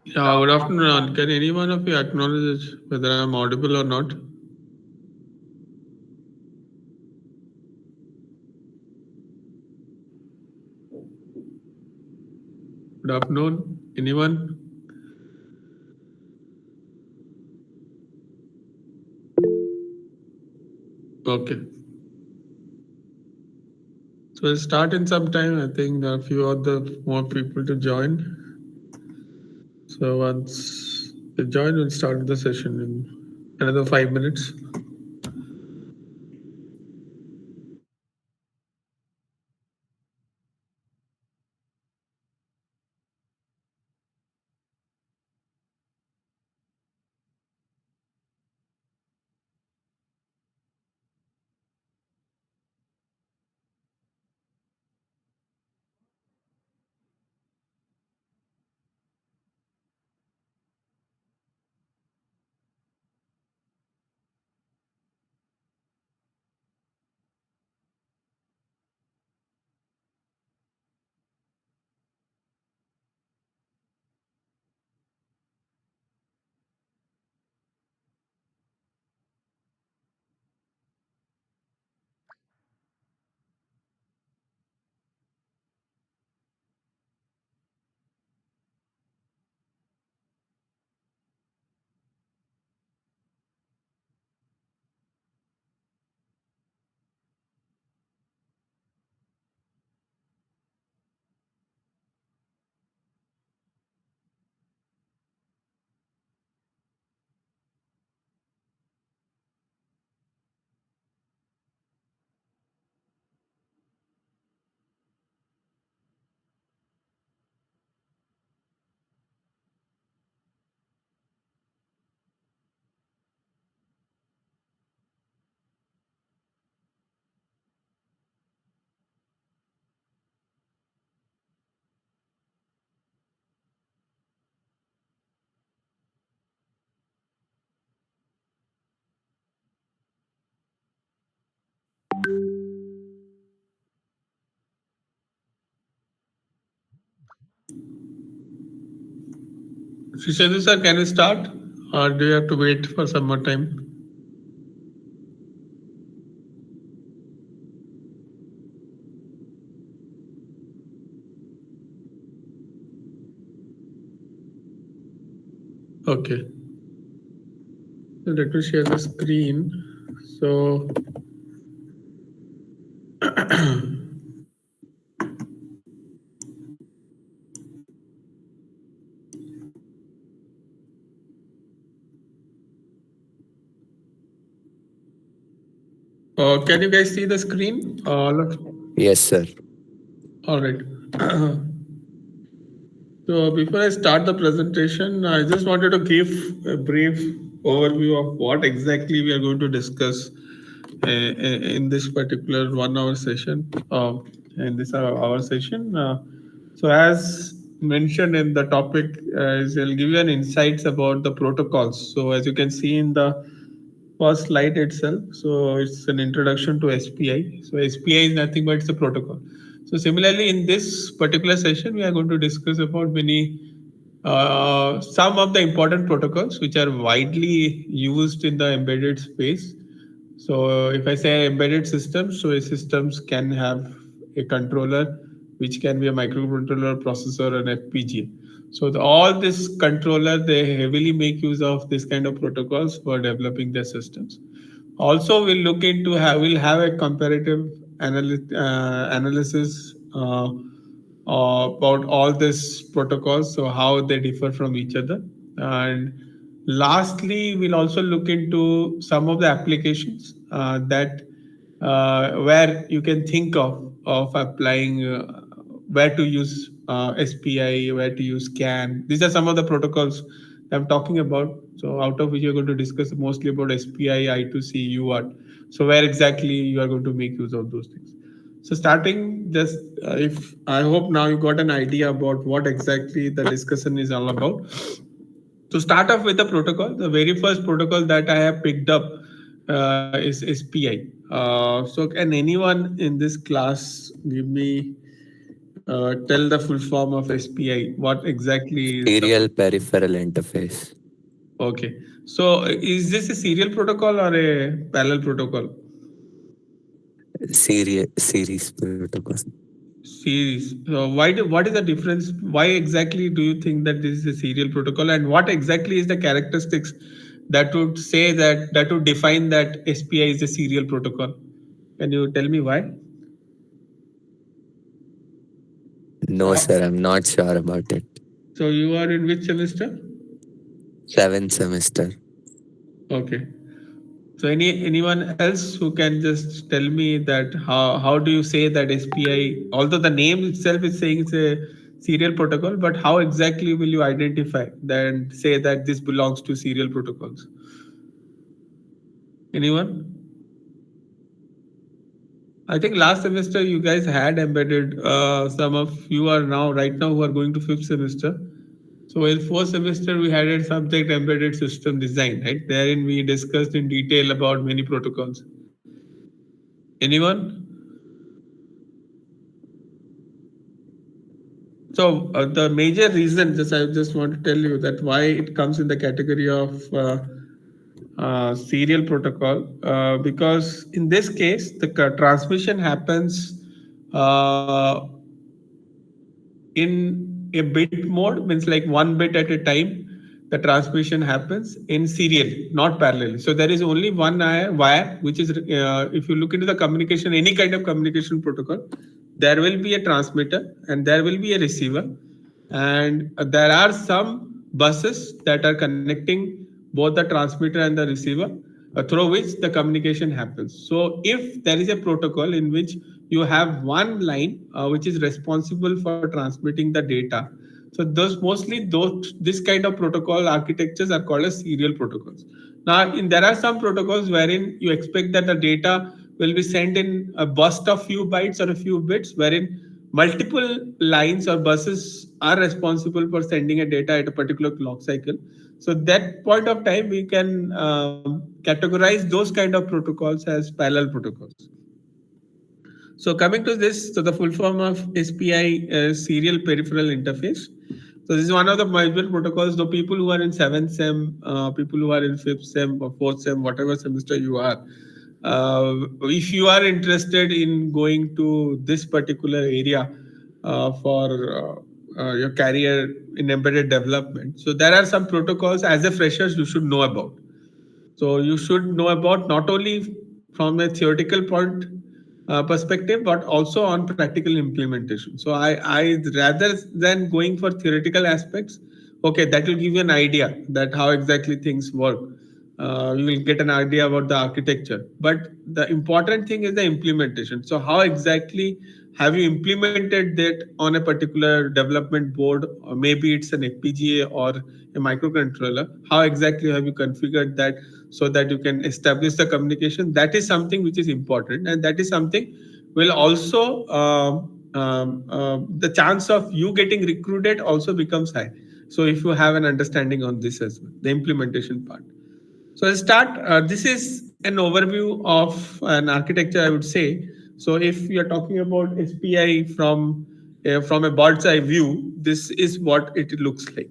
Yeah, good afternoon. Can any one of you acknowledge whether I'm audible or not? Good afternoon. Anyone? Okay. So we'll start in some time. I think there are a few other more people to join. So once they join, we'll start the session in another 5 minutes. Shishendu sir, can we start? Or do you have to wait for some more time? Okay. So let me share the screen. So can you guys see the screen? All of Yes, sir. all right. So before I start the presentation, I just wanted to give a brief overview of what exactly we are going to discuss in this particular 1 hour session. In this hour session. So as mentioned in the topic, is I'll give you an insights about the protocols. So as you can see in the first slide itself. So it's an introduction to SPI. So SPI is nothing but it's a protocol. So similarly, in this particular session, we are going to discuss about some of the important protocols which are widely used in the embedded space. So if I say embedded systems, so systems can have a controller, which can be a microcontroller, processor, and FPGA. So all this controller, they heavily make use of this kind of protocols for developing their systems. Also, we'll have a comparative analysis about all these protocols, so how they differ from each other. And lastly, we'll also look into some of the applications that where you can think of applying where to use SPI, where to use CAN. These are some of the protocols I'm talking about. So out of which you're going to discuss mostly about SPI, I2C, UART. So where exactly you are going to make use of those things. So starting just if I hope now you got an idea about what exactly the discussion is all about. To start off with the protocol, the very first protocol that I have picked up is SPI. So can anyone in this class give me Tell the full form of SPI. What exactly is the Serial peripheral interface. okay? So is this a serial protocol or a parallel protocol? Series protocol. Series. So what is the difference? Why exactly do you think that this is a serial protocol, and what exactly is the characteristics that would say that would define that SPI is a serial protocol? Can you tell me why? No, Uh, sir, I'm not sure about it. So you are in which semester? Seventh semester. Okay. So anyone else who can just tell me that how do you say that SPI? Although the name itself is saying it's a serial protocol, but how exactly will you identify that and say that this belongs to serial protocols? Anyone? I think last semester you guys had embedded. Some of you are now right now who are going to fifth semester. So in fourth semester we had a subject embedded system design, right? Therein we discussed in detail about many protocols. Anyone? So the major reason, just I just want to tell you that why it comes in the category of serial protocol, because in this case the transmission happens uh, in a bit mode, means like one bit at a time. The transmission happens in serial, not parallel. So there is only one wire which is if you look into the communication, any kind of communication protocol, there will be a transmitter and there will be a receiver, and there are some buses that are connecting both the transmitter and the receiver, through which the communication happens. So if there is a protocol in which you have one line which is responsible for transmitting the data, so those mostly those this kind of protocol architectures are called as serial protocols. Now there are some protocols wherein you expect that the data will be sent in a burst of few bytes or a few bits, wherein multiple lines or buses are responsible for sending a data at a particular clock cycle. So that point of time we can categorize those kind of protocols as parallel protocols. So coming to this, so the full form of SPI is serial peripheral interface. So this is one of the major protocols. The people who are in seventh sem, people who are in fifth sem or fourth sem, whatever semester you are, if you are interested in going to this particular area for your career in embedded development, so there are some protocols as a freshers you should know about. So you should know about not only from a theoretical point perspective, but also on practical implementation. So I rather than going for theoretical aspects, okay, that will give you an idea that how exactly things work. You will get an idea about the architecture, but the important thing is the implementation. So how exactly have you implemented that on a particular development board, or maybe it's an FPGA or a microcontroller? How exactly have you configured that so that you can establish the communication? That is something which is important, and that is something will also the chance of you getting recruited also becomes high. So if you have an understanding on this as well, the implementation part. So I'll start. This is an overview of an architecture, I would say. So if you're talking about SPI from a bird's eye view, this is what it looks like,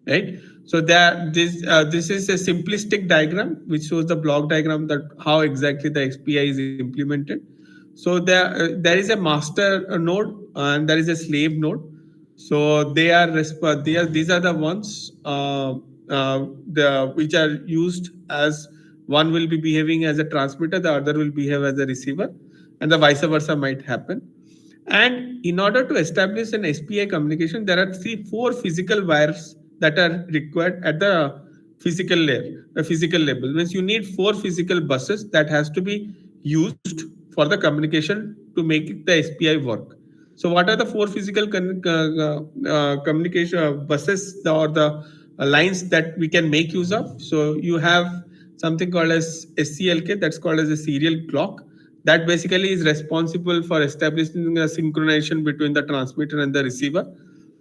right? So that this is a simplistic diagram which shows the block diagram that how exactly the SPI is implemented. So there is a master node and there is a slave node. So these are the ones the which are used as one will be behaving as a transmitter, the other will behave as a receiver, and the vice versa might happen. And in order to establish an SPI communication, there are four physical wires that are required at the physical layer. The physical level means you need four physical buses that has to be used for the communication to make the SPI work. So what are the four physical communication buses or the lines that we can make use of? So you have something called as SCLK, that's called as a serial clock, that basically is responsible for establishing a synchronization between the transmitter and the receiver.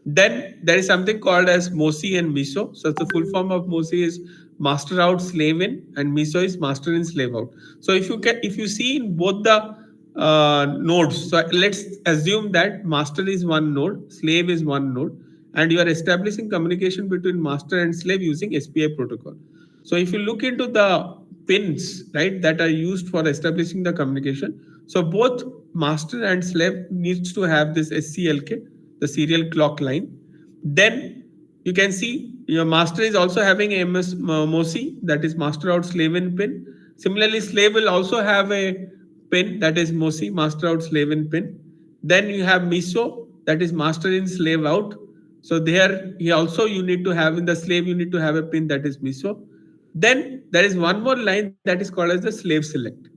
Then there is something called as MOSI and MISO. So the full form of MOSI is master out, slave in, and MISO is master in, slave out. So if you see in both the nodes. So let's assume that master is one node, slave is one node, and you are establishing communication between master and slave using SPI protocol. So if you look into the pins, right, that are used for establishing the communication, so both master and slave needs to have this SCLK, the serial clock line. Then you can see your master is also having a MOSI, that is master out slave in pin. Similarly, slave will also have a pin, that is MOSI, master out slave in pin. Then you have MISO, that is master in slave out. So there he also, you need to have in the slave, you need to have a pin, that is MISO. Then there is one more line that is called as the slave select.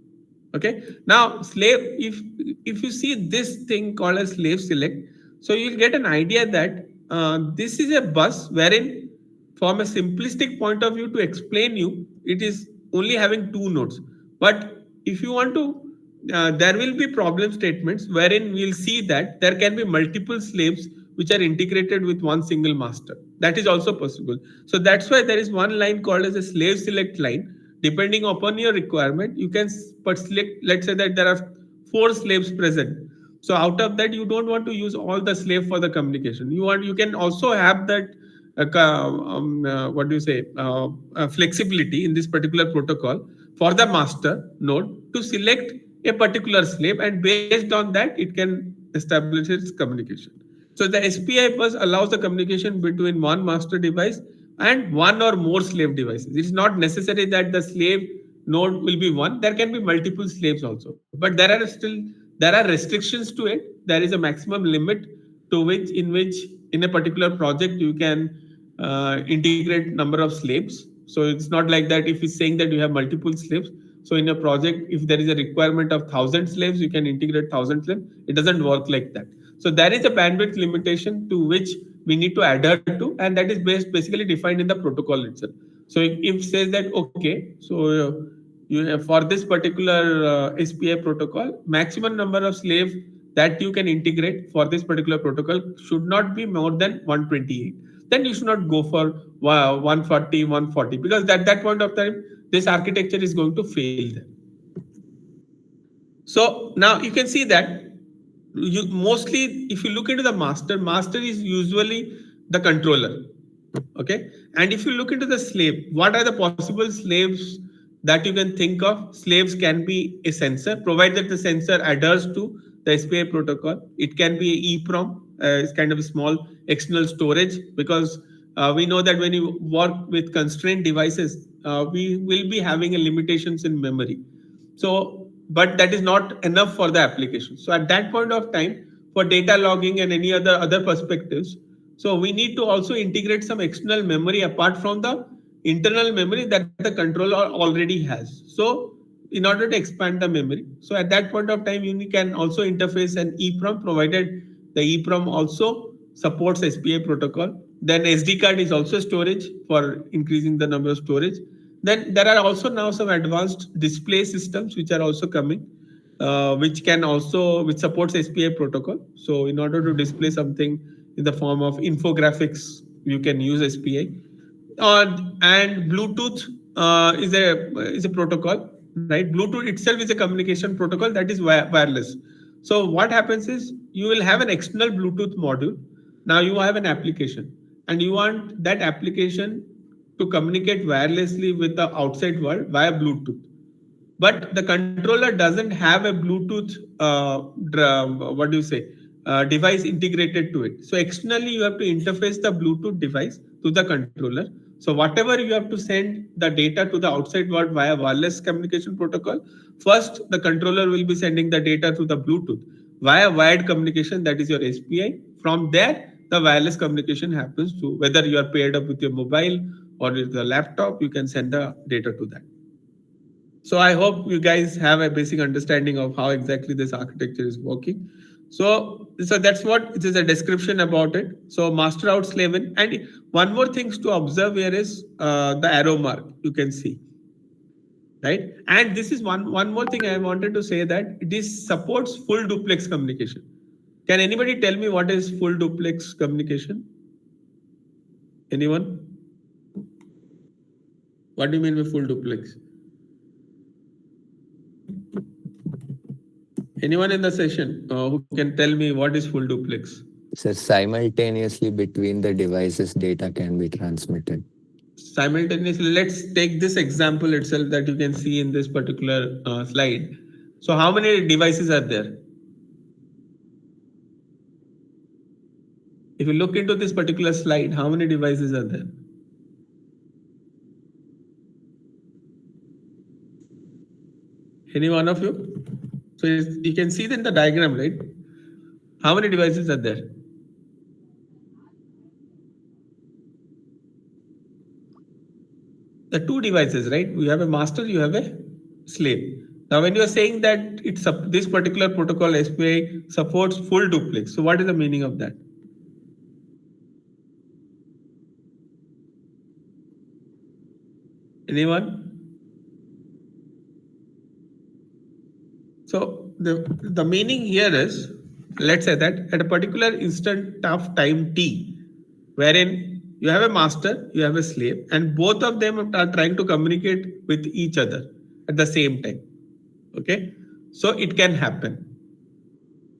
Okay, now slave, if you see this thing called as slave select, so you'll get an idea that this is a bus wherein, from a simplistic point of view, to explain you, it is only having two nodes. But if you want to, there will be problem statements wherein we'll see that there can be multiple slaves which are integrated with one single master. That is also possible. So that's why there is one line called as a slave select line. Depending upon your requirement, you can select, let's say that there are four slaves present. So out of that, you don't want to use all the slave for the communication. You can also have that what do you say, flexibility in this particular protocol for the master node to select a particular slave, and based on that it can establish its communication. So the SPI bus allows the communication between one master device and one or more slave devices. It's not necessary that the slave node will be one. There can be multiple slaves also, but there are restrictions to it. There is a maximum limit to which, in a particular project you can integrate number of slaves. So it's not like that if it's saying that you have multiple slaves. So in a project, if there is a requirement of 1,000 slaves, you can integrate 1,000 slaves. It doesn't work like that. So there is a bandwidth limitation to which we need to adhere to, and that is basically defined in the protocol itself. So if says that, okay, so you have, for this particular SPI protocol, maximum number of slaves that you can integrate for this particular protocol should not be more than 128. Then you should not go for 140, 140, because at that point of time, this architecture is going to fail there. So now you can see that you mostly, if you look into the master is usually the controller. Okay, and if you look into the slave, what are the possible slaves that you can think of? Slaves can be a sensor, provided the sensor adheres to the SPI protocol. It can be a EEPROM, it's kind of a small external storage, because we know that when you work with constrained devices, we will be having a limitations in memory. So but that is not enough for the application. So at that point of time, for data logging and any other perspectives, so we need to also integrate some external memory apart from the internal memory that the controller already has. So in order to expand the memory, so at that point of time, you can also interface an EEPROM, provided the EEPROM also supports SPI protocol. Then SD card is also storage for increasing the number of storage. Then there are also now some advanced display systems which are also coming, which supports SPI protocol. So in order to display something in the form of infographics, you can use SPI. And Bluetooth is a protocol, right? Bluetooth itself is a communication protocol that is wireless. So what happens is you will have an external Bluetooth module. Now you have an application, and you want that application to communicate wirelessly with the outside world via Bluetooth. But the controller doesn't have a Bluetooth what do you say, device integrated to it. So externally you have to interface the Bluetooth device to the controller. So whatever you have to send the data to the outside world via wireless communication protocol, first the controller will be sending the data to the Bluetooth via wired communication, that is your SPI. From there the wireless communication happens to, whether you are paired up with your mobile or with the laptop, you can send the data to that. So I hope you guys have a basic understanding of how exactly this architecture is working. So that's what it is, a description about it. So master out slave in, and one more things to observe here is the arrow mark you can see, right? And this is one more thing I wanted to say, that it is supports full duplex communication. Can anybody tell me what is full duplex communication? Anyone? What do you mean by full duplex? Anyone in the session who can tell me what is full duplex? Sir, simultaneously between the devices, data can be transmitted. Simultaneously, let's take this example itself that you can see in this particular slide. So how many devices are there? If you look into this particular slide, how many devices are there? Any one of you? So you can see in the diagram, right? How many devices are there? The two devices, right? You have a master, you have a slave. Now, when you are saying that this particular protocol SPI supports full duplex, so what is the meaning of that? Anyone? So the meaning here is, let's say that at a particular instant of time t, wherein you have a master, you have a slave, and both of them are trying to communicate with each other at the same time. Okay, so it can happen.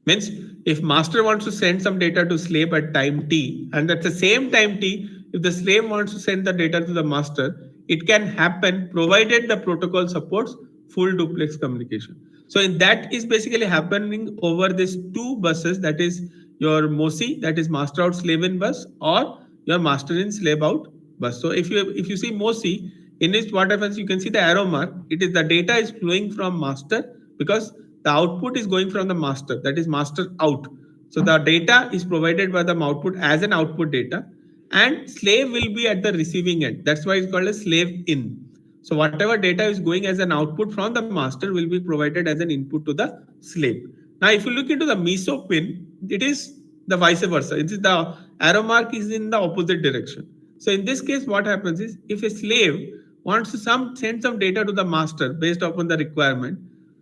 Means if master wants to send some data to slave at time t, and at the same time t, if the slave wants to send the data to the master, it can happen provided the protocol supports full duplex communication. So in that is basically happening over these two buses, that is your MOSI, that is master out slave in bus, or your master in slave out bus. So if you see MOSI, in it what happens, you can see the arrow mark. It is the data is flowing from master because the output is going from the master, that is master out. So the data is provided by the output as an output data, and slave will be at the receiving end. That's why it's called a slave in. So whatever data is going as an output from the master will be provided as an input to the slave. Now, if you look into the meso pin, it is the vice versa. It is the arrow mark is in the opposite direction. So in this case, what happens is if a slave wants to send some data to the master based upon the requirement,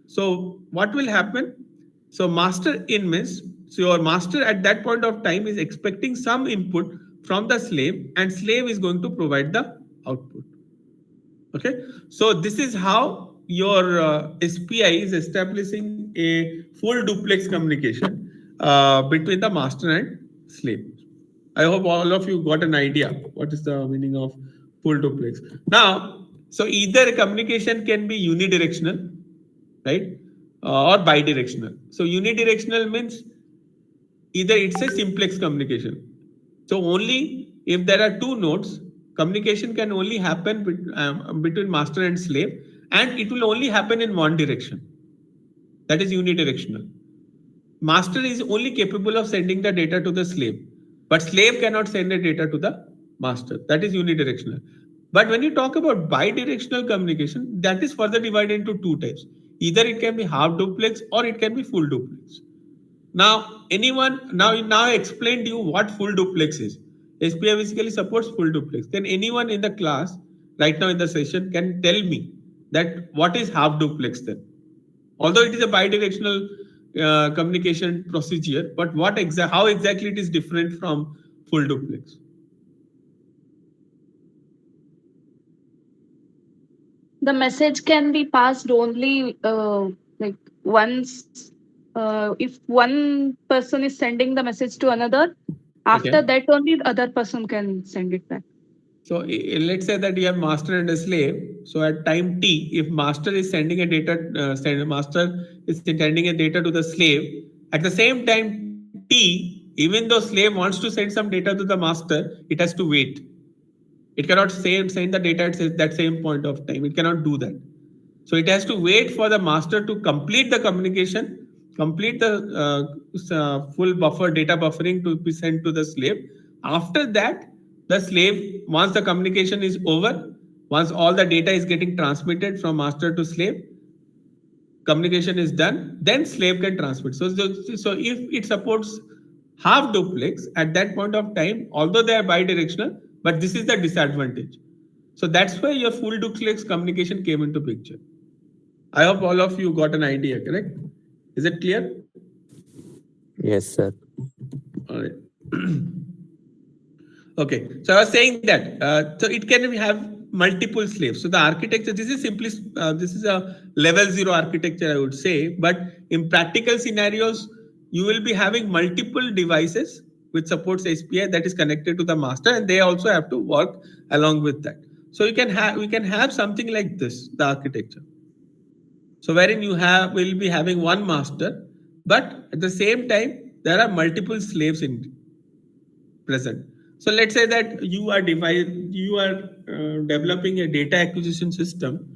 so what will happen? So master in means, so your master at that point of time is expecting some input from the slave, and slave is going to provide the output. Okay, so this is how your SPI is establishing a full duplex communication between the master and slave. I hope all of you got an idea what is the meaning of full duplex. Now, so either communication can be unidirectional, right, or bidirectional. So unidirectional means either it's a simplex communication. So only if there are two nodes, communication can only happen between master and slave, and it will only happen in one direction. That is unidirectional. Master is only capable of sending the data to the slave, but slave cannot send the data to the master. That is unidirectional. But when you talk about bidirectional communication, that is further divided into two types. Either it can be half duplex or it can be full duplex. Now, now I explained to you what full duplex is. SPI basically supports full duplex. Then anyone in the class right now in the session can tell me that what is half duplex then? Although it is a bidirectional communication procedure, but how exactly it is different from full duplex? The message can be passed only like once. If one person is sending the message to another, after Okay. that only the other person can send it back. So let's say that you have master and a slave. So at time t, if master is sending a data, master is sending a data to the slave. At the same time t, even though slave wants to send some data to the master, it has to wait. It cannot send the data at that same point of time. It cannot do that. So it has to wait for the master to complete the communication, complete the full buffer data buffering to be sent to the slave. After that, the slave, once the communication is over, once all the data is getting transmitted from master to slave, communication is done, then slave can transmit. So if it supports half duplex at that point of time, although they are bidirectional, but this is the disadvantage. So that's why your full duplex communication came into picture. I hope all of you got an idea, correct? Is it clear? Yes, sir. All right. Okay, so I was saying that so it can have multiple slaves. So the architecture, this is simply this is a level 0 architecture, I would say. But in practical scenarios, you will be having multiple devices which supports SPI that is connected to the master, and they also have to work along with that. So we can have something like this, the architecture. So wherein you will be having one master, but at the same time there are multiple slaves in present. So let's say that you are developing a data acquisition system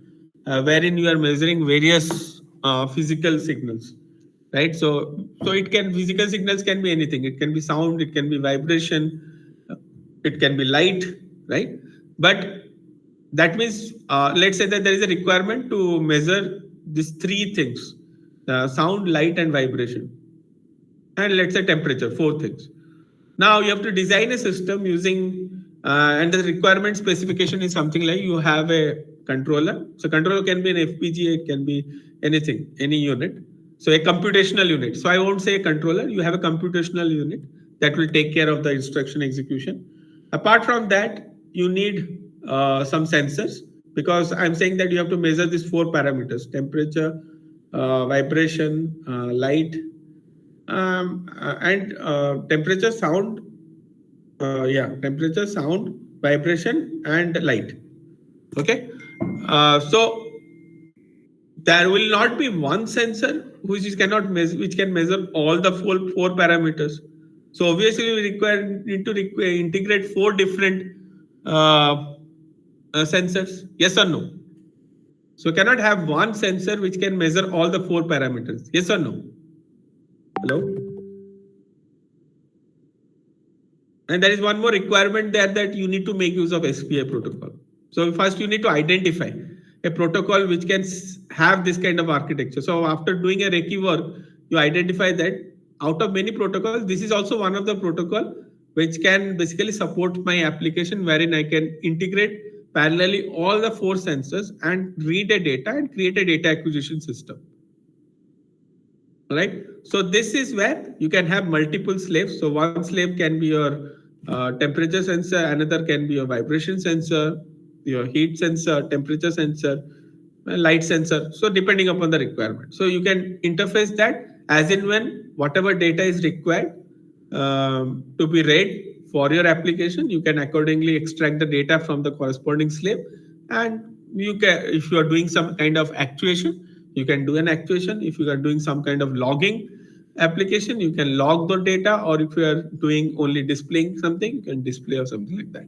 wherein you are measuring various physical signals, right? So it can physical signals can be anything. It can be sound, it can be vibration, it can be light, right? But that means let's say that there is a requirement to measure these three things: sound, light, and vibration, and let's say temperature, four things. Now you have to design a system using, and the requirement specification is something like you have a controller. So controller can be an FPGA, it can be anything, any unit. So a computational unit. So I won't say a controller. You have a computational unit that will take care of the instruction execution. Apart from that, you need some sensors, because I'm saying that you have to measure these four parameters: temperature, vibration, light, and temperature, sound, temperature, sound, vibration, and light. Okay, so there will not be one sensor which can measure all the four parameters. So obviously we need to integrate four different sensors. Yes or no? So cannot have one sensor which can measure all the four parameters. Yes or no? Hello. And there is one more requirement there, that you need to make use of SPI protocol. So first you need to identify a protocol which can have this kind of architecture. So after doing a recce work, you identify that out of many protocols, this is also one of the protocol which can basically support my application, wherein I can integrate parallelly all the four sensors and read a data and create a data acquisition system. Right. So this is where you can have multiple slaves. So one slave can be your temperature sensor, another can be your vibration sensor, your heat sensor, temperature sensor, light sensor. So depending upon the requirement. So you can interface that as in when whatever data is required to be read for your application, you can accordingly extract the data from the corresponding slave. And you can, if you are doing some kind of actuation, you can do an actuation. If you are doing some kind of logging application, you can log the data, or if you are doing only displaying something, you can display or something like that,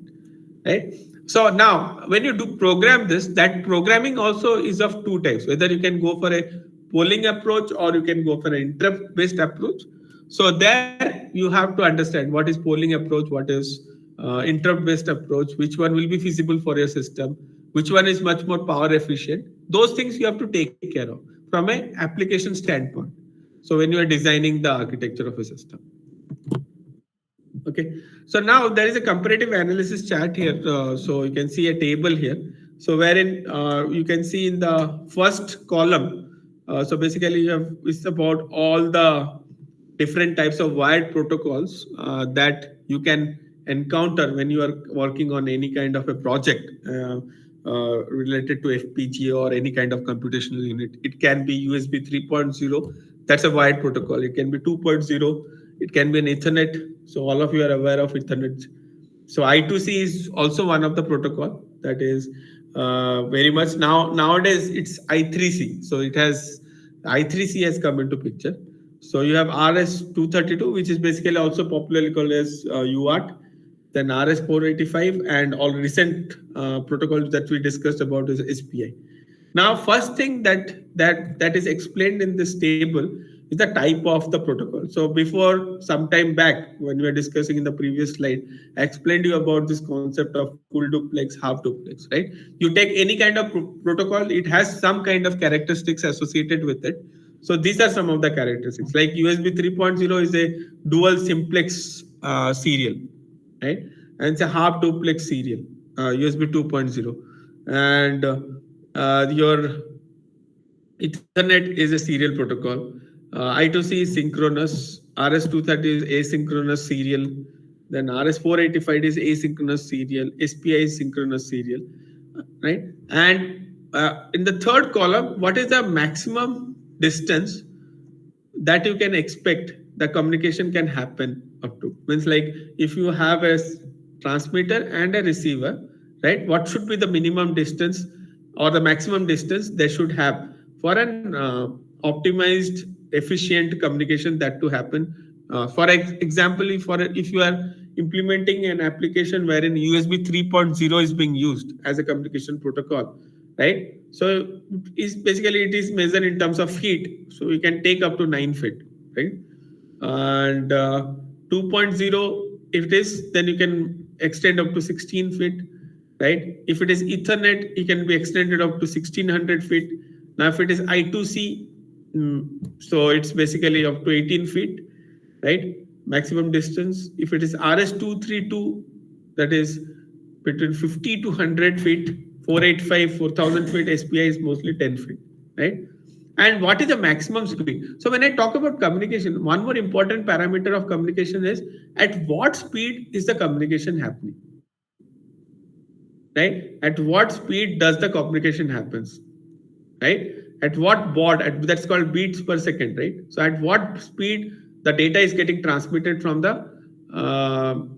right? So now when you do program this, that programming also is of two types, whether you can go for a polling approach or you can go for an interrupt based approach. So there you have to understand what is polling approach, what is interrupt based approach, which one will be feasible for your system, which one is much more power efficient. Those things you have to take care of from an application standpoint. So when you are designing the architecture of a system. Okay, so now there is a comparative analysis chart here. So you can see a table here. So wherein you can see in the first column. So basically you have, it's about all the different types of wired protocols that you can encounter when you are working on any kind of a project related to FPGA or any kind of computational unit. It can be USB 3.0, that's a wired protocol. It can be 2.0, it can be an Ethernet. So all of you are aware of Ethernet. So I2C is also one of the protocol that is very much nowadays it's I3C. So it has I3C has come into picture. So you have RS232, which is basically also popularly called as UART, then RS485, and all recent protocols that we discussed about is SPI. Now, first thing that is explained in this table is the type of the protocol. So before some time back, when we were discussing in the previous slide, I explained to you about this concept of full duplex, half duplex, right? You take any kind of protocol, it has some kind of characteristics associated with it. So these are some of the characteristics. Like USB 3.0 is a dual simplex serial, right? And it's a half duplex serial, USB 2.0. And your Ethernet is a serial protocol. I2C is synchronous. RS230 is asynchronous serial. Then RS485 is asynchronous serial. SPI is synchronous serial. right? And in the third column, what is the maximum distance that you can expect the communication can happen up to? Means like if you have a transmitter and a receiver, right? What should be the minimum distance or the maximum distance they should have for an optimized, efficient communication that to happen? For example, if you are implementing an application wherein USB 3.0 is being used as a communication protocol, right? So is basically it is measured in terms of feet. So you can take up to 9 feet, right? And 2.0, if it is, then you can extend up to 16 feet, right? If it is Ethernet, it can be extended up to 1600 feet. Now, if it is I2C, so it's basically up to 18 feet, right? Maximum distance. If it is RS232, that is between 50 to 100 feet, 485, 4000 feet, SPI is mostly 10 feet, right? And what is the maximum speed? So when I talk about communication, one more important parameter of communication is at what speed is the communication happening, right? At what speed does the communication happens, right? At what baud, that's called beats per second, right? So at what speed the data is getting transmitted from the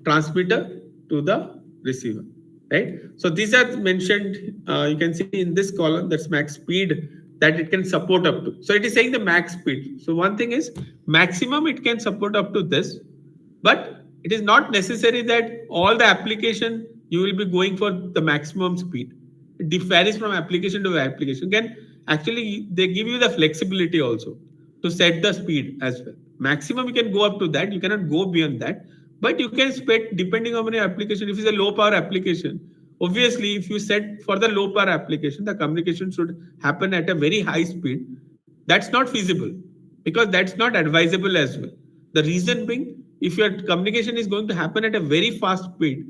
transmitter to the receiver, right? So these are mentioned, you can see in this column, that's max speed that it can support up to. So it is saying the max speed. So one thing is maximum it can support up to this, but it is not necessary that all the application you will be going for the maximum speed. It varies from application to application. Can actually they give you the flexibility also to set the speed as well. Maximum you can go up to that. You cannot go beyond that, but you can set depending on your application. If it's a low power application, obviously if you set for the low power application, the communication should happen at a very high speed. That's not feasible because that's not advisable as well. The reason being, if your communication is going to happen at a very fast speed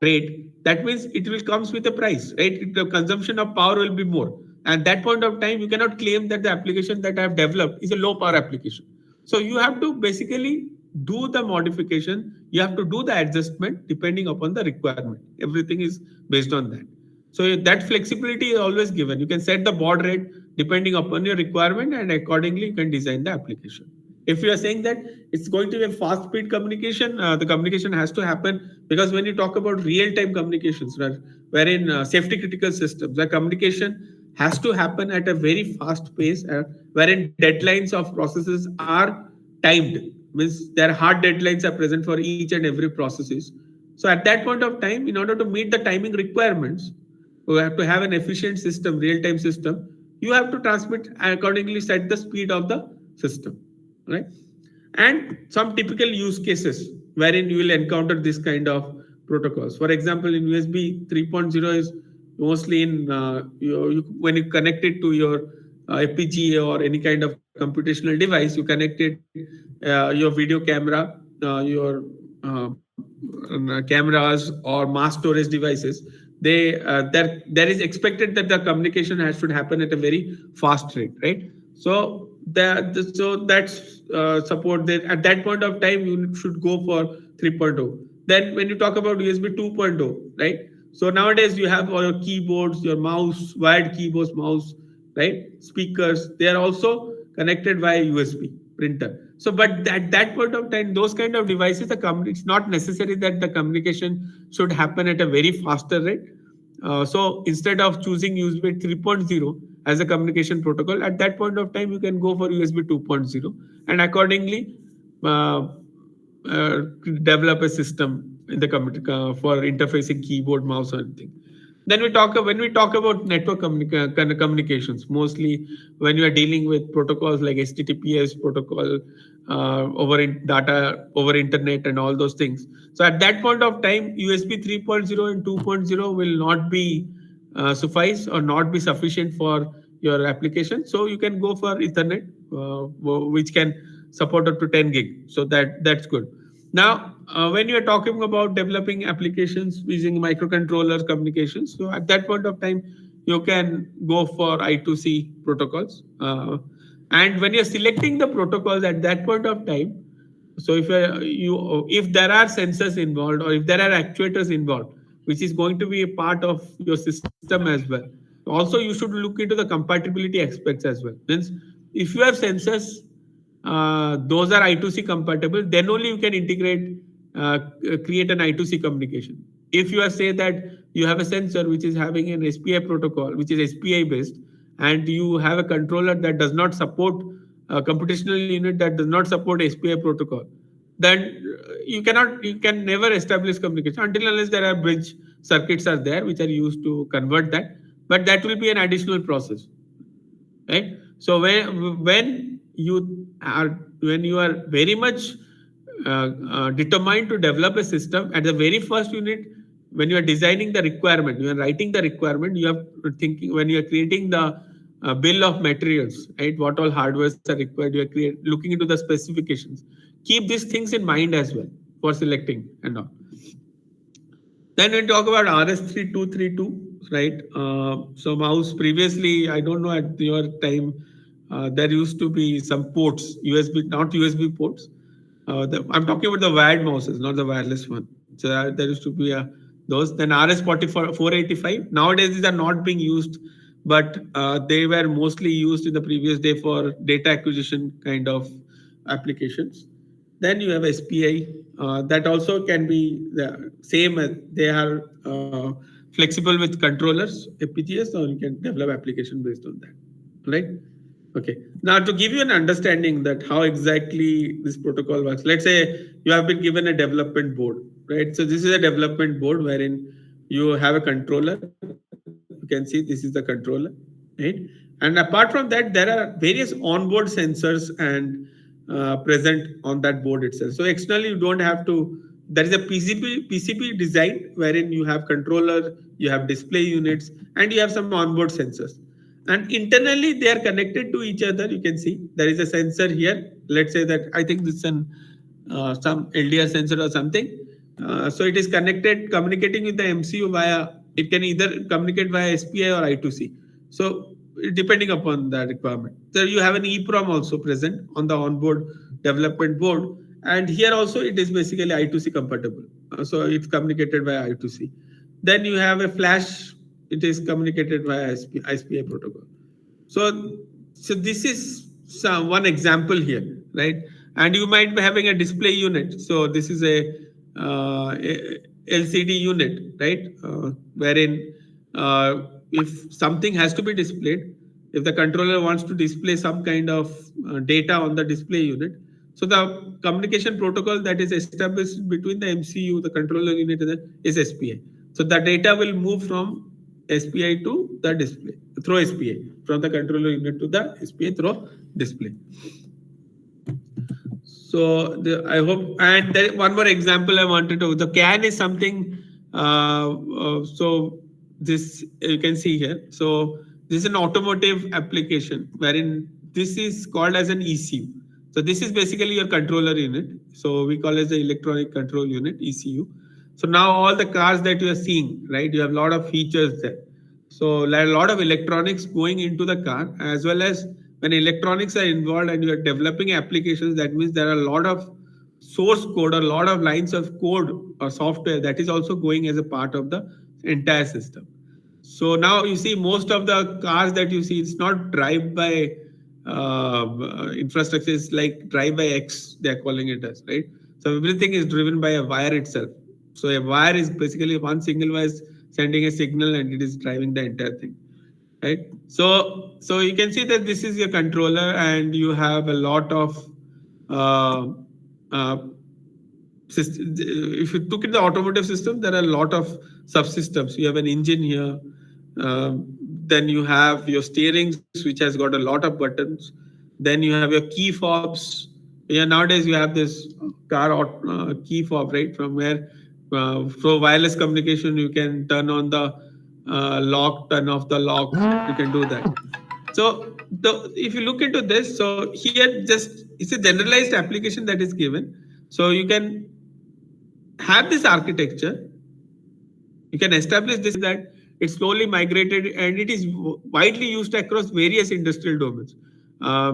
rate, that means it will comes with a price, right? The consumption of power will be more. And that point of time, you cannot claim that the application that I have developed is a low power application. So you have to basically do the modification. You have to do the adjustment depending upon the requirement. Everything is based on that. So that flexibility is always given. You can set the baud rate depending upon your requirement, and accordingly you can design the application. If you are saying that it's going to be a fast speed communication, the communication has to happen, because when you talk about real time communications, right, wherein safety critical systems, the communication has to happen at a very fast pace, wherein deadlines of processes are timed. Means there are hard deadlines are present for each and every processes. So at that point of time, in order to meet the timing requirements, you have to have an efficient system, real time system. You have to transmit accordingly, set the speed of the system, right? And some typical use cases wherein you will encounter this kind of protocols. For example, in USB 3.0 is mostly in when you connect it to your FPGA or any kind of computational device, you connect it your video camera, your cameras or mass storage devices. There is expected that the communication should happen at a very fast rate, right? So that's support that at that point of time you should go for 3.0. Then when you talk about USB 2.0, right? So nowadays you have all your keyboards, your mouse, wired keyboards, mouse, right? Speakers, they are also connected via USB printer. So, but at that point of time, those kind of devices, it's not necessary that the communication should happen at a very faster rate. So instead of choosing USB 3.0 as a communication protocol, at that point of time, you can go for USB 2.0 and accordingly uh, develop a system in the for interfacing keyboard, mouse, or anything. Then when we talk about network communications, mostly when you are dealing with protocols like HTTPS protocol, data over internet and all those things. So at that point of time, USB 3.0 and 2.0 will not be suffice or not be sufficient for your application. So you can go for Ethernet, which can support up to 10 gig. So that's good. Now, when you are talking about developing applications using microcontrollers communications, so at that point of time, you can go for I2C protocols. And when you're selecting the protocols at that point of time, so if there are sensors involved or if there are actuators involved, which is going to be a part of your system as well. Also, you should look into the compatibility aspects as well. Means if you have sensors, those are I2C compatible, then only you can integrate, create an I2C communication. If you are say that you have a sensor which is having an SPI protocol, which is SPI based, and you have a controller that does not support a computational unit that does not support SPI protocol, then you can never establish communication until unless there are bridge circuits are there which are used to convert that, but that will be an additional process, right? So when you are very much determined to develop a system at the very first unit, when you are designing the requirement, you are writing the requirement, you are thinking, when you are creating the bill of materials, right, what all hardwares are required, you are looking into the specifications, keep these things in mind as well for selecting and all. Then we talk about RS3232, right? So mouse previously, I don't know at your time, there used to be some ports, USB, not USB ports. I'm talking about the wired mouses, not the wireless one. So there used to be those. Then RS485. Nowadays, these are not being used, but they were mostly used in the previous day for data acquisition kind of applications. Then you have SPI. That also can be the same. They are flexible with controllers, FPGAs, or you can develop application based on that, right? Okay. Now to give you an understanding that how exactly this protocol works, let's say you have been given a development board, right? So this is a development board wherein you have a controller. You can see this is the controller, right? And apart from that, there are various onboard sensors and present on that board itself. So externally, you don't have to. There is a PCB design wherein you have controller, you have display units, and you have some onboard sensors. And internally, they are connected to each other. You can see there is a sensor here. Let's say that I think this is some LDR sensor or something. So it is connected, communicating with the MCU via. It can either communicate via SPI or I2C. So depending upon the requirement. So you have an EEPROM also present on the onboard development board, and here also it is basically I2C compatible. So it's communicated via I2C. Then you have a flash. It is communicated via SPI protocol. So this is one example here, right? And you might be having a display unit. So this is a LCD unit, right? Wherein if something has to be displayed, if the controller wants to display some kind of data on the display unit, so the communication protocol that is established between the MCU, the controller unit, is SPI. So the data will move from SPI to the display through SPI, from the controller unit to the SPI through display. So I hope, and there, one more example I wanted to. The CAN is something. So this you can see here. So this is an automotive application wherein this is called as an ECU. So this is basically your controller unit. So we call it the electronic control unit, ECU. So now all the cars that you are seeing, right? You have a lot of features there. So a lot of electronics going into the car, as well as when electronics are involved and you are developing applications, that means there are a lot of source code, a lot of lines of code or software that is also going as a part of the entire system. So now you see most of the cars that you see, it's not drive by infrastructure, is like drive by X, they're calling it as, right? So everything is driven by a wire itself. So a wire is basically one single wire sending a signal and it is driving the entire thing, right? So you can see that this is your controller and you have a lot of if you look at the automotive system, there are a lot of subsystems. You have an engine here. Then you have your steerings, which has got a lot of buttons. Then you have your key fobs. Yeah, nowadays you have this car key fob, right? From where for wireless communication, you can turn on the lock, turn off the lock. You can do that. So if you look into this, so here just it's a generalized application that is given. So you can have this architecture, you can establish this, that it's slowly migrated and it is widely used across various industrial domains.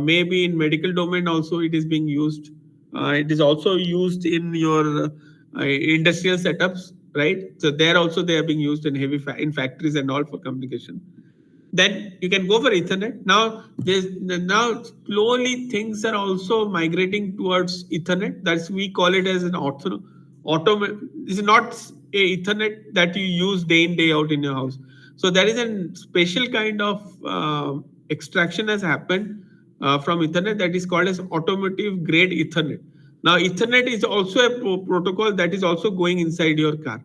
Maybe in medical domain also it is being used. It is also used in your industrial setups. right? So there also they are being used in in factories and all for communication. Then you can go for Ethernet. Now slowly things are also migrating towards Ethernet. That's we call it as an This is not a Ethernet that you use day in day out in your house. So there is a special kind of extraction has happened from Ethernet that is called as automotive grade Ethernet. Now Ethernet is also a protocol that is also going inside your car,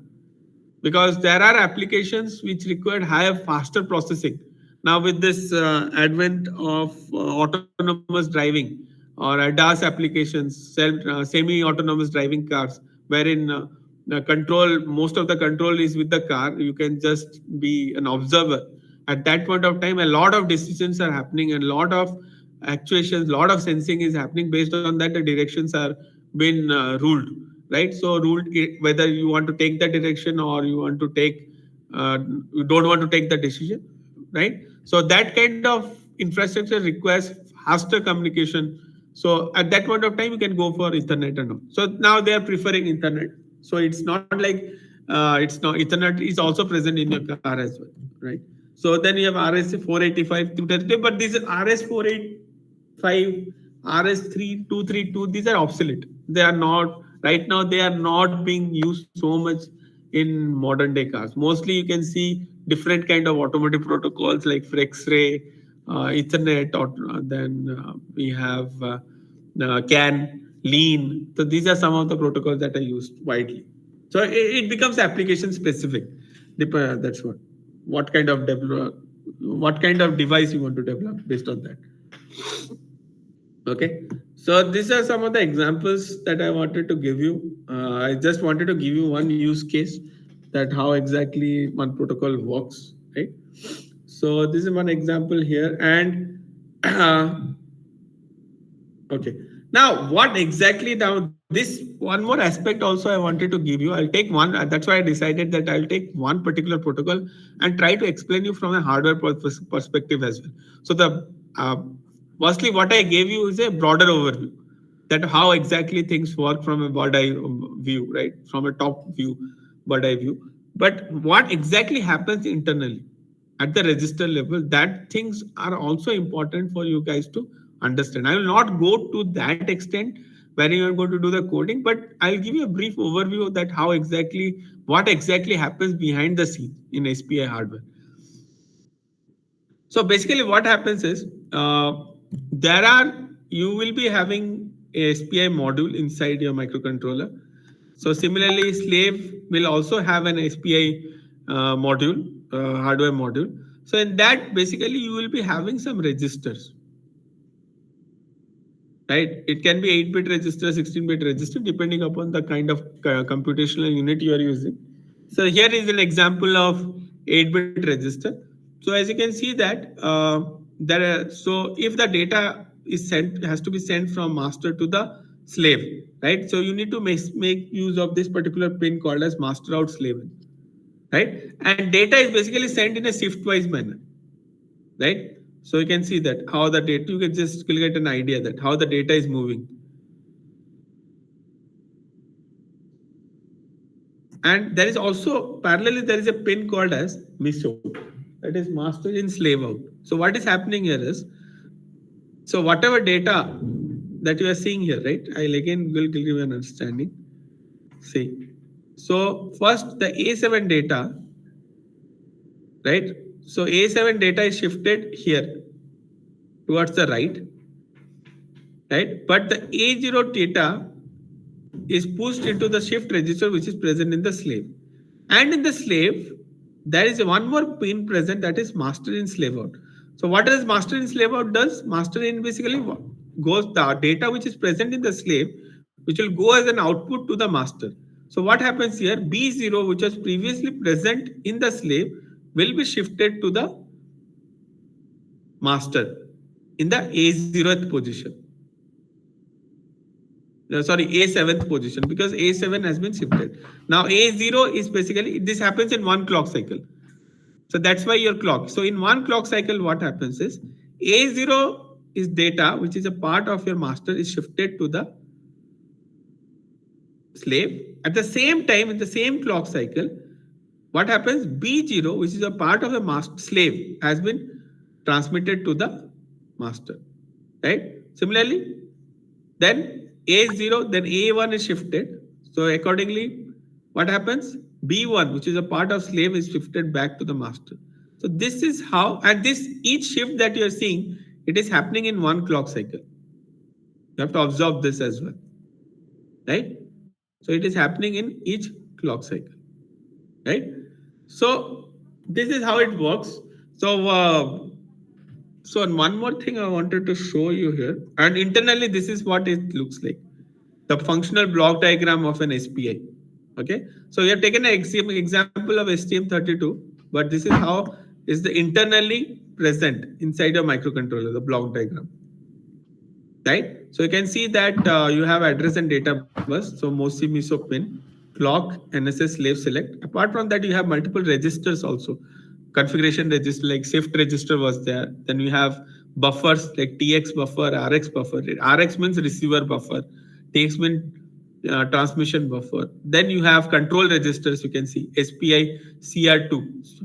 because there are applications which require higher faster processing. Now with this advent of autonomous driving or ADAS applications, semi autonomous driving cars, wherein the control, most of the control is with the car, you can just be an observer. At that point of time, a lot of decisions are happening and a lot of actuations, a lot of sensing is happening. Based on that, the directions are been ruled, right? So ruled whether you want to take the direction or you want to take you don't want to take the decision, right? So that kind of infrastructure requires faster communication. So at that point of time, you can go for Ethernet and all. So now they are preferring Ethernet. So it's not like it's not Ethernet is also present in your car as well, right? So then you have RS 485, but this is RS 485, RS3232. These are obsolete. They are not right now. They are not being used so much in modern day cars. Mostly you can see different kind of automotive protocols like FlexRay, Ethernet, or then we have CAN, Lean. So these are some of the protocols that are used widely. So it becomes application specific. That's what kind of what kind of device you want to develop based on that. Okay, so these are some of the examples that I wanted to give you. I just wanted to give you one use case that how exactly one protocol works, right? So this is one example here, and okay. Now, what exactly now this one more aspect also I wanted to give you. I'll take one. That's why I decided that I'll take one particular protocol and try to explain you from a hardware perspective as well. So the firstly, what I gave you is a broader overview that how exactly things work from a bird eye view, right? From a top view, bird eye view. But what exactly happens internally at the register level, that things are also important for you guys to understand. I will not go to that extent where you are going to do the coding, but I'll give you a brief overview of that how exactly what exactly happens behind the scene in SPI hardware. So basically what happens is you will be having a SPI module inside your microcontroller. So similarly, slave will also have an SPI module, hardware module. So in that, basically, you will be having some registers, right? It can be 8-bit register, 16-bit register, depending upon the kind of computational unit you are using. So here is an example of 8-bit register. So as you can see that so if the data is sent, has to be sent from master to the slave, right? So you need to make use of this particular pin called as master out slave in, right? And data is basically sent in a shift-wise manner, right? So you can see that how the data, you can just get an idea that how the data is moving. And there is also parallelly there is a pin called as MISO, that is master in slave out. So what is happening here is, so whatever data that you are seeing here, right? I'll again will give you an understanding. See, so first the A7 data, right? So A7 data is shifted here towards the right? But the A0 data is pushed into the shift register which is present in the slave. And in the slave, there is one more pin present, that is master in slave out. So what does master in slave out does? Master in basically goes the data which is present in the slave, which will go as an output to the master. So what happens here? B0, which was previously present in the slave, will be shifted to the master in the A0th position. Sorry, A7th position, because A7 has been shifted. Now A0 is basically, this happens in one clock cycle. So that's why your clock. So in one clock cycle, what happens is A0 is data, which is a part of your master, is shifted to the slave. At the same time, in the same clock cycle, what happens? B0, which is a part of the master slave, has been transmitted to the master. Right? Similarly, then A0, then A1 is shifted. So accordingly, what happens? B1, which is a part of slave, is shifted back to the master. So this is how, and this each shift that you are seeing, it is happening in one clock cycle. You have to observe this as well, right? So it is happening in each clock cycle, right? So this is how it works. So so one more thing I wanted to show you here, and internally this is what it looks like, the functional block diagram of an SPI. Okay, so we have taken an example of STM32, but this is how is the internally present inside a microcontroller, the block diagram, right? So you can see that you have address and data bus, so MOSI, MISO pin, clock, NSS, slave select. Apart from that, you have multiple registers also. Configuration register like shift register was there. Then you have buffers like TX buffer, RX buffer. RX means receiver buffer. TX means transmission buffer. Then you have control registers. You can see SPI, CR2.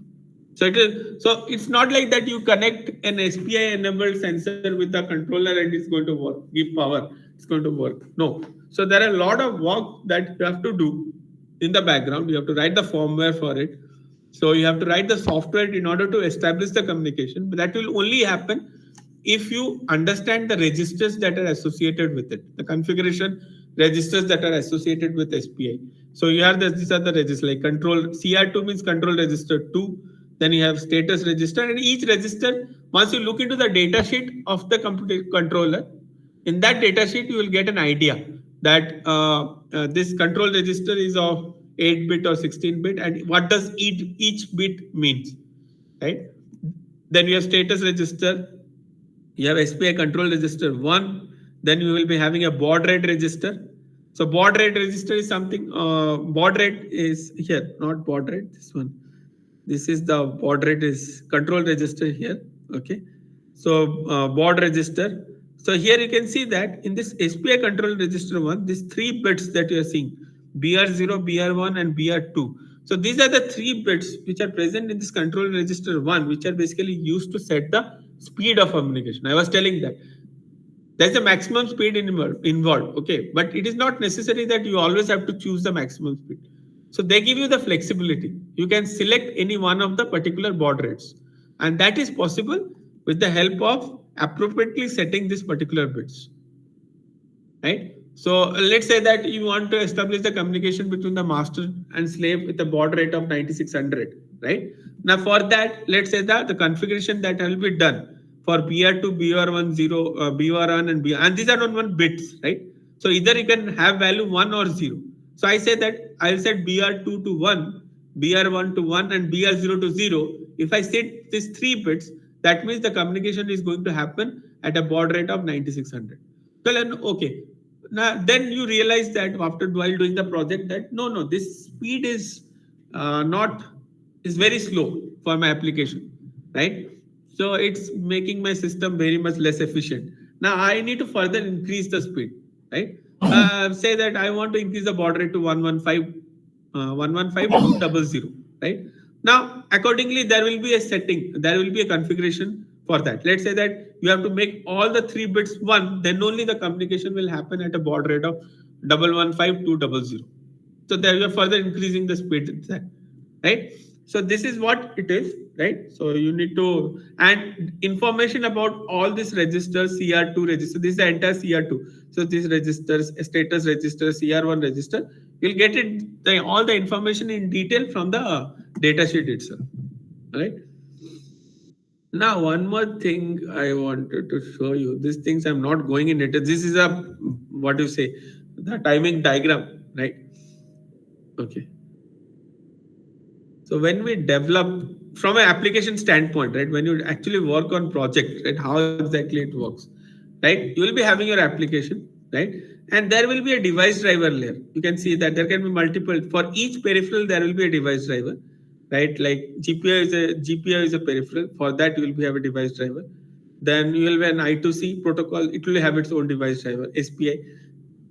So it's not like that you connect an SPI enabled sensor with the controller and it's going to work, give power, it's going to work. No. So there are a lot of work that you have to do in the background. You have to write the firmware for it. So you have to write the software in order to establish the communication. But that will only happen if you understand the registers that are associated with it, the configuration registers that are associated with SPI. So you have these are the registers like control CR2 means control register 2. Then you have status register, and each register, once you look into the data sheet of the computer controller, in that data sheet you will get an idea that this control register is of 8-bit or 16-bit, and what does each bit means, right? Then you have status register, you have SPI control register 1, then you will be having a baud rate register. So baud rate register is something, baud rate is here, not baud rate, this one. This is the baud rate is control register here. Okay. So baud register. So here you can see that in this SPI control register 1, these 3 bits that you are seeing, BR0, BR1 and BR2. So these are the 3 bits which are present in this control register 1, which are basically used to set the speed of communication. I was telling that there's a maximum speed involved, okay, but it is not necessary that you always have to choose the maximum speed. So they give you the flexibility. You can select any one of the particular baud rates, and that is possible with the help of appropriately setting these particular bits, right? So let's say that you want to establish the communication between the master and slave with a baud rate of 9600, right? Now for that, let's say that the configuration that will be done for BR2, BR10, BR1 and BR, and these are not one bits, right? So either you can have value 1 or 0. So I say that I'll set BR2 to 1, BR1 to 1 and BR0 to 0. If I set these 3 bits, that means the communication is going to happen at a baud rate of 9600. Well, okay. Now, then you realize that after while doing the project that no, this speed is not is very slow for my application, right? So it's making my system very much less efficient. Now I need to further increase the speed, right? Say that I want to increase the baud rate to 115, 115 to 00, right? Now, accordingly, there will be a setting, there will be a configuration for that. Let's say that you have to make all the 3 bits 1, then only the communication will happen at a baud rate of 115 to 00. So there you are further increasing the speed, right? So this is what it is, right? So you need to, and information about all these registers, CR2 register, this is the entire CR2. So these registers, status register, CR1 register, you'll get it, all the information in detail from the data sheet itself, right? Now, one more thing I wanted to show you. These things I'm not going in it. This is a, what do you say, the timing diagram, right? Okay. So when we develop from an application standpoint, right, when you actually work on project, right, how exactly it works, right? You will be having your application, right? And there will be a device driver layer. You can see that there can be multiple, for each peripheral, there will be a device driver, right? Like GPU is a peripheral. For that, you will have a device driver. Then you will have an I2C protocol. It will have its own device driver, SPI.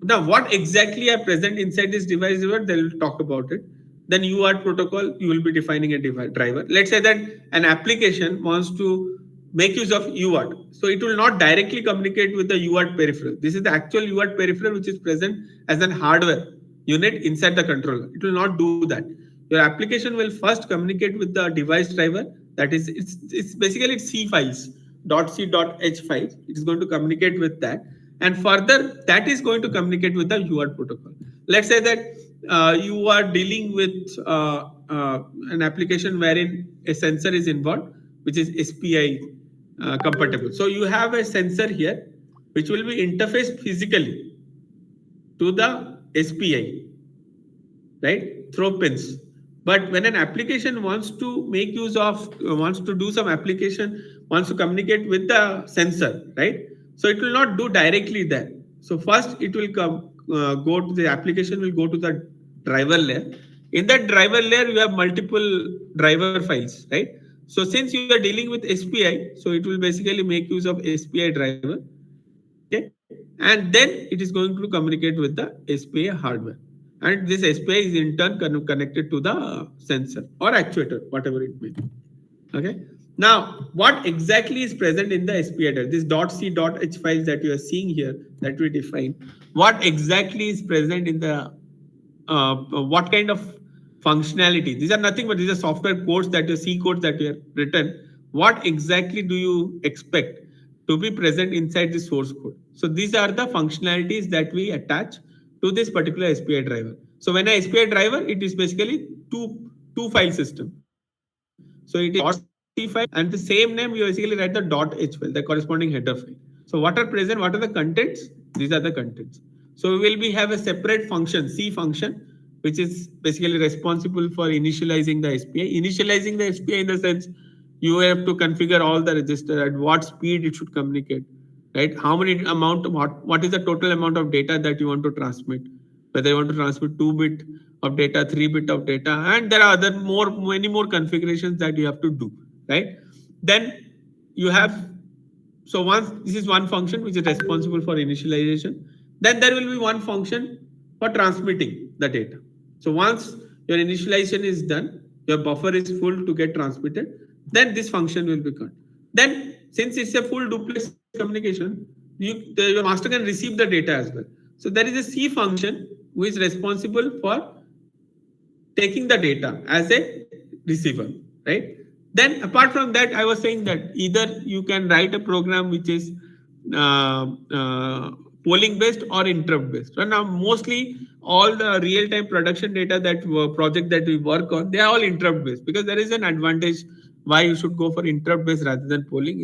Now, what exactly are present inside this device driver? They'll talk about it. Then UART protocol, you will be defining a driver. Let's say that an application wants to make use of UART. So it will not directly communicate with the UART peripheral. This is the actual UART peripheral which is present as an hardware unit inside the controller. It will not do that. Your application will first communicate with the device driver. That is, it's basically it's C files, .c.h files. It is going to communicate with that, and further that is going to communicate with the UART protocol. Let's say that you are dealing with an application wherein a sensor is involved, which is SPI compatible. So you have a sensor here which will be interfaced physically to the SPI, right, through pins. But when an application wants to make use of, wants to do some application, wants to communicate with the sensor, right? So it will not do directly there. So first it will come, go to the application, will go to the driver layer. In that driver layer, you have multiple driver files, right? So since you are dealing with SPI, so it will basically make use of SPI driver, okay? And then it is going to communicate with the SPI hardware. And this SPI is in turn connected to the sensor or actuator, whatever it may be. Okay. Now, what exactly is present in the SPI driver? This .c.h files that you are seeing here that we define. What exactly is present in the what kind of functionality? These are nothing but these are software codes that you C codes that you have written. What exactly do you expect to be present inside the source code? So these are the functionalities that we attach to this particular SPI driver. So when a SPI driver, it is basically two file system. So it is .c file and the same name you basically write the .h file, the corresponding header file. So what are present? What are the contents? These are the contents. So we will be have a separate function, C function, which is basically responsible for initializing the SPI. Initializing the SPI in the sense you have to configure all the register at what speed it should communicate, right? How many amount, what is the total amount of data that you want to transmit? Whether you want to transmit 2-bit of data, 3-bit of data, and there are many more configurations that you have to do, right? Then you have, so once this is one function which is responsible for initialization, then there will be one function for transmitting the data. So once your initialization is done, your buffer is full to get transmitted, then this function will be called. Then since it's a full duplex communication, your master can receive the data as well. So there is a C function who is responsible for taking the data as a receiver, right? Then apart from that, I was saying that either you can write a program which is polling based or interrupt based. So now mostly all the real-time production data that project that we work on, they are all interrupt based because there is an advantage why you should go for interrupt based rather than polling.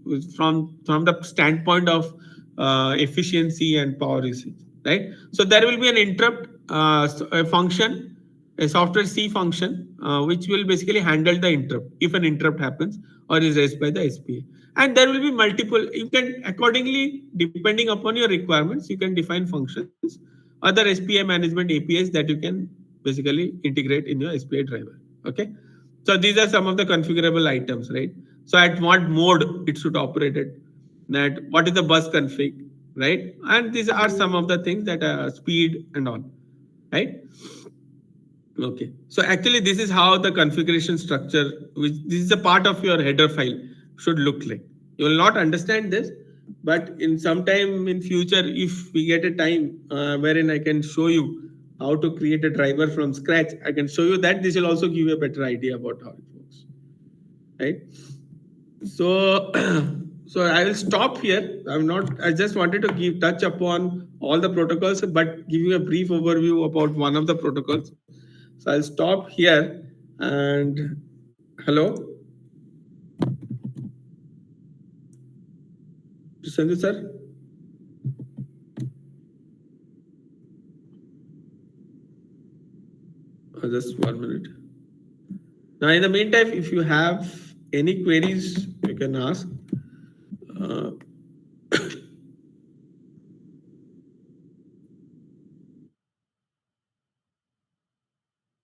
It's from the standpoint of efficiency and power usage, right? So there will be an interrupt a function, a software C function, which will basically handle the interrupt if an interrupt happens or is raised by the SPA. And there will be multiple, you can accordingly, depending upon your requirements, you can define functions, other SPA management APIs that you can basically integrate in your SPA driver. Okay. So these are some of the configurable items, right? So at what mode it should operate at, that what is the bus config, right? And these are some of the things that are speed and all, right? Okay, so actually this is how the configuration structure, which this is a part of your header file, should look like. You will not understand this, but in some time in future, if we get a time wherein I can show you how to create a driver from scratch, I can show you that. This will also give you a better idea about how it works, right? So so I will stop here. I just wanted to touch upon all the protocols, but give you a brief overview about one of the protocols. So I'll stop here. And hello, Sanju sir. Just 1 minute. Now, in the meantime, if you have any queries, you can ask.